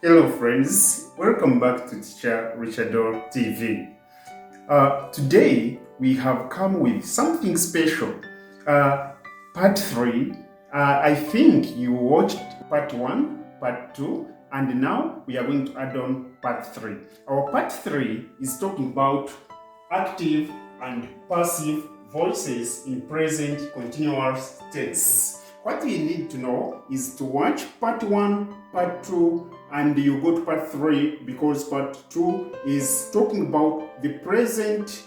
Hello friends, welcome back to Teacher Richardo TV. Today we have come with something special. Part 3, I think you watched part 1, part 2, and now we are going to add on part 3. Our part 3 is talking about active and passive voices in present continuous tense. What you need to know is to watch part 1, part 2, and you go to part 3 because part 2 is talking about the present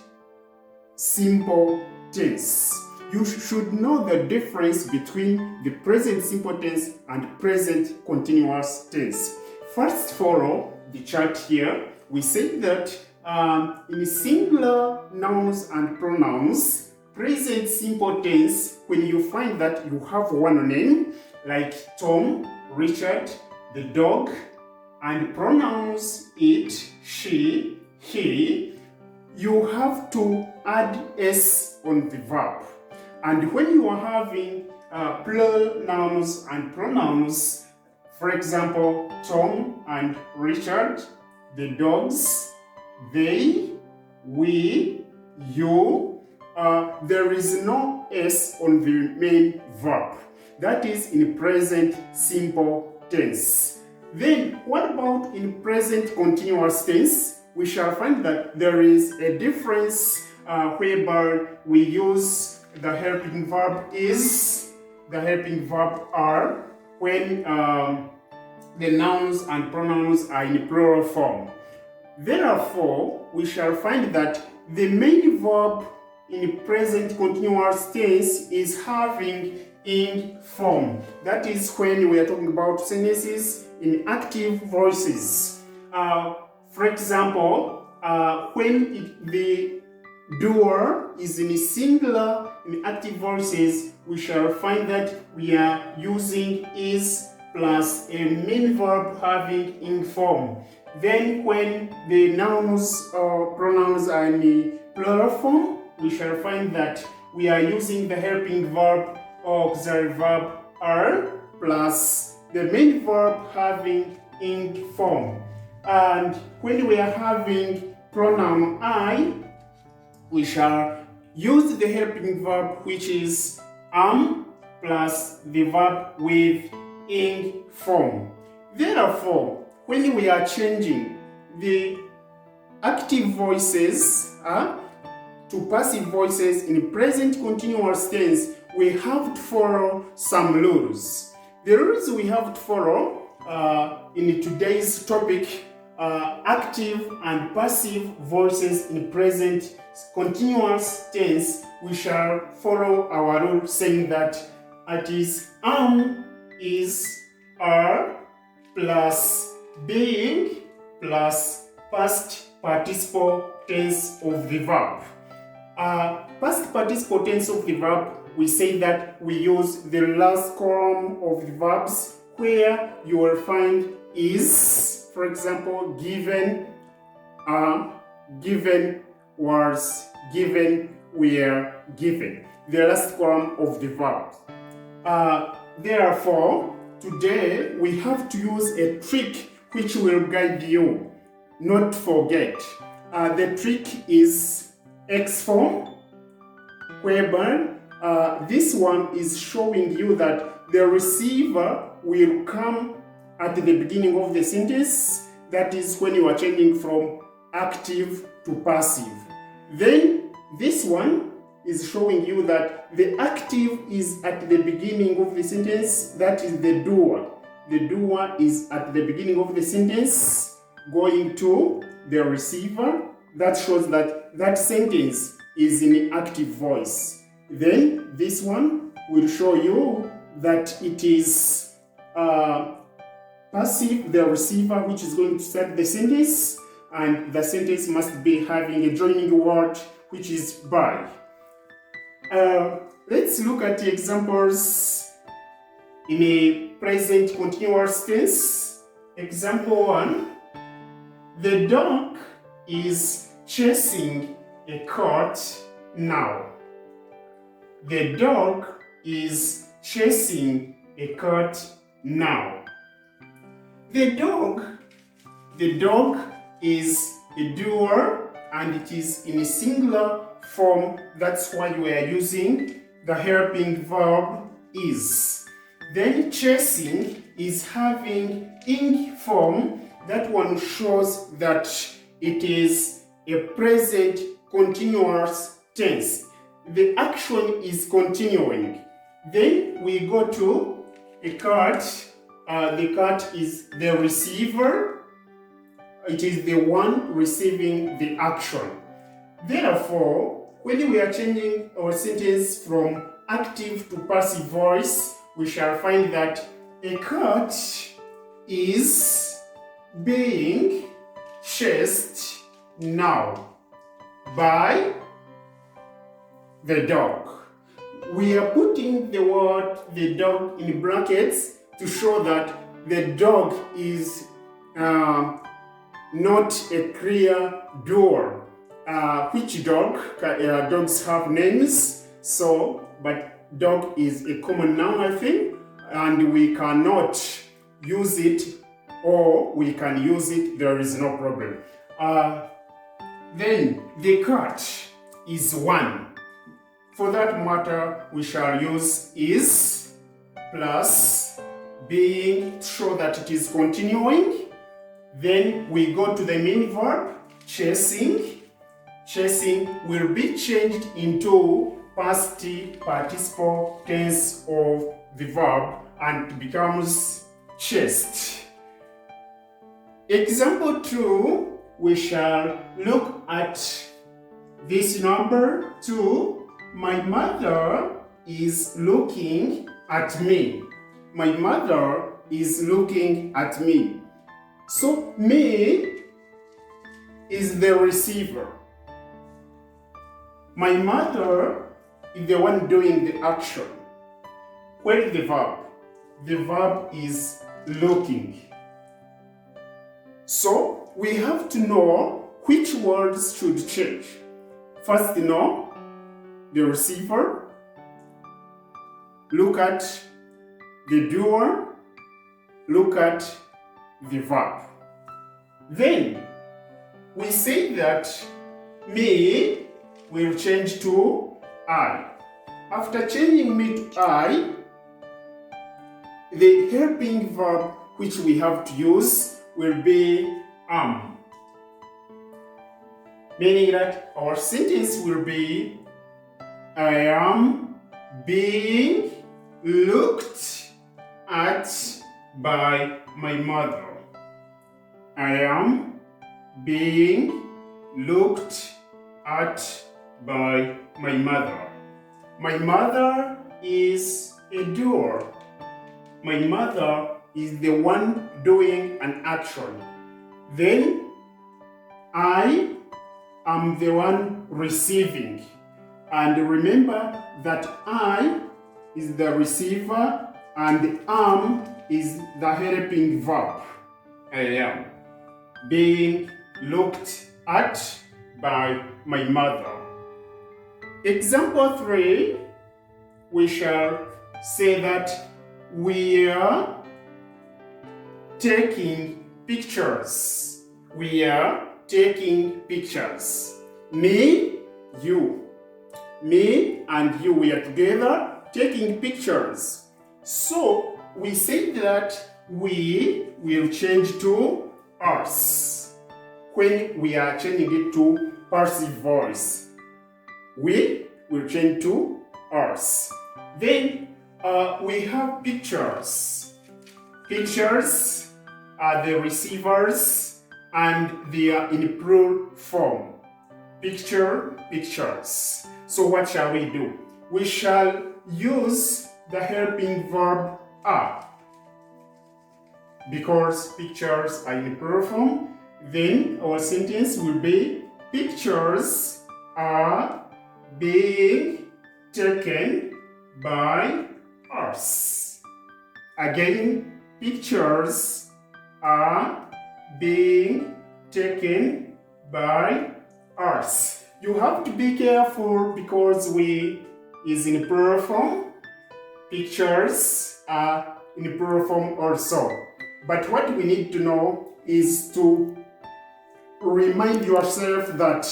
simple tense. You should know the difference between the present simple tense and present continuous tense. First, follow the chart here. We say that in singular nouns and pronouns, present simple tense, when you find that you have one name, like Tom, Richard, the dog, and pronouns it, she, he, you have to add s on the verb. And when you are having plural nouns and pronouns, for example, Tom and Richard, the dogs, they, we, you, there is no s on the main verb. That is in present simple tense. Then, what about in present continuous tense? We shall find that there is a difference whereby we use the helping verb is, the helping verb are, when the nouns and pronouns are in plural form. Therefore, we shall find that the main verb in present continuous tense is having ing form. That is when we are talking about sentences in active voices. For example, when the doer is in singular in active voices, we shall find that we are using is plus a main verb having ing form. Then when the nouns or pronouns are in plural form, we shall find that we are using the helping verb or auxiliary verb are plus the main verb having ing form. And when we are having pronoun I, we shall use the helping verb which is am plus the verb with ing form. Therefore, when we are changing the active voices to passive voices in present continuous tense, we have to follow some rules. The rules we have to follow in today's topic, active and passive voices in present continuous tense, we shall follow our rule saying that it is am, is, are, plus being, plus past participle tense of the verb. Past participle tense of the verb, we say that we use the last column of the verbs where you will find is, for example, given, given, was, given, were, given. The last column of the verb. Therefore, today we have to use a trick which will guide you not to forget. The trick is X form, whereby this one is showing you that the receiver will come at the beginning of the sentence. That is when you are changing from active to passive. Then this one is showing you that the active is at the beginning of the sentence. That is the doer. The doer is at the beginning of the sentence going to the receiver. That shows that that sentence is in active voice. Then this one will show you that it is passive, the receiver, which is going to start the sentence, and the sentence must be having a joining word, which is by. Let's look at the examples in a present continuous tense. Example 1. The dog is chasing a cat now. The dog is chasing a cat now. The dog The dog is a doer and it is in a singular form. That's why we are using the helping verb is. Then chasing is having ing form. That one shows that it is a present continuous tense. The action is continuing. Then we go to a cat. The cat is the receiver. It is the one receiving the action. Therefore, when we are changing our sentence from active to passive voice, we shall find that a cat is being chased now by the dog. We are putting the word the dog in brackets to show that the dog is not a clear doer. Which dog? Dogs have names, but dog is a common noun, I think, and we cannot use it, or we can use it, there is no problem. Then the cat is one. For that matter, we shall use is plus being to show that it is continuing. Then we go to the main verb, chasing. Chasing will be changed into past participle tense of the verb and it becomes chased. Example 2, we shall look at this number 2. My mother is looking at me. My mother is looking at me. So me is the receiver. My mother is the one doing the action. Where is the verb? The verb is looking. So we have to know which words should change. First, know the receiver. Look at the doer. Look at the verb. Then we say that me will change to I. After changing me to I, the helping verb which we have to use will be am. Meaning that our sentence will be I am being looked at by my mother. I am being looked at by my mother. My mother is a doer. My mother is the one doing an action. Then I am the one receiving. And remember that I is the receiver and am is the helping verb. I am being looked at by my mother. Example 3, we shall say that we are taking pictures. We are taking pictures. Me, you. Me and you, we are together taking pictures. So we say that we will change to us when we are changing it to passive voice. We will change to us. Then we have pictures. Pictures are the receivers and they are in plural form. Picture, pictures. So what shall we do? We shall use the helping verb are. Because pictures are in plural form, then our sentence will be pictures are being taken by us. Again, pictures are being taken by us. You have to be careful because we is in plural form. Pictures are in plural form also. But what we need to know is to remind yourself that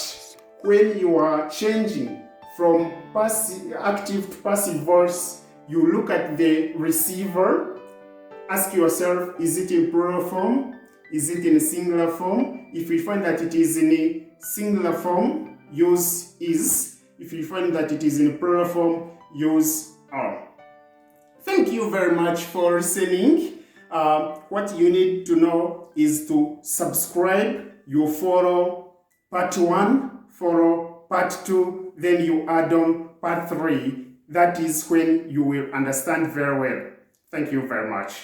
when you are changing from active to passive voice, you look at the receiver, ask yourself, is it in plural form? Is it in singular form? If you find that it is in a singular form, use is. If you find that it is in plural form, use are. Thank you very much for listening. What you need to know is to subscribe. You follow part 1, follow part 2, then you add on part 3. That is when you will understand very well. Thank you very much.